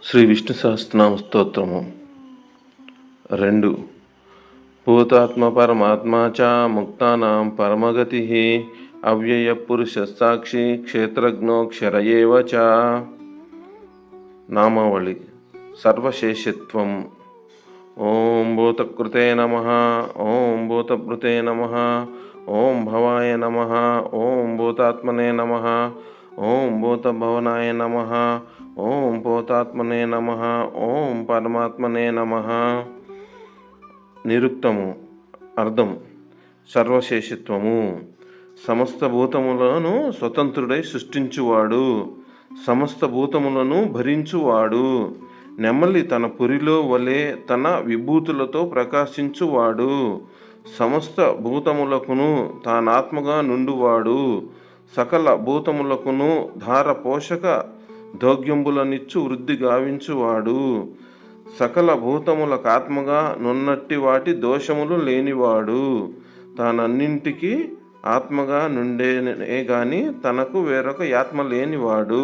శ్రీ విష్ణు సహస్రనామ స్తోత్రము 2. భూతాత్మ పరమాత్మా చ ముక్తానాం పరమగతి అవ్యయ పురుష సాక్షి క్షేత్రజ్ఞోక్షర ఏవ చ. నామావళి. సర్వశేషత్వం. ఓం భూతకృతే నమః. ఓం భూతభృతే నమః. ఓం భవాయ నమః. ఓం భూతాత్మనే నమః. ఓం భూతభవనాయ నమః. ఓం భూతాత్మనే నమః. ఓం పరమాత్మనే నమః. నిరుక్తము. అర్థం: సర్వశేషత్వము. సమస్త భూతములను స్వతంత్రుడై సృష్టించువాడు, సమస్త భూతములను భరించువాడు, నెమలి తన పురిలో వలె తన విభూతులతో ప్రకాశించువాడు, సమస్త భూతములకును తానాత్మగా నుండువాడు, సకల భూతములకును ధార పోషక దౌర్గ్యంబులనిచ్చు వృద్ధి గావించువాడు, సకల భూతములకాత్మగా నున్నట్టి వాటి దోషములు లేనివాడు, తానన్నింటికీ ఆత్మగా నుండేనే గాని తనకు వేరొక ఆత్మ లేనివాడు.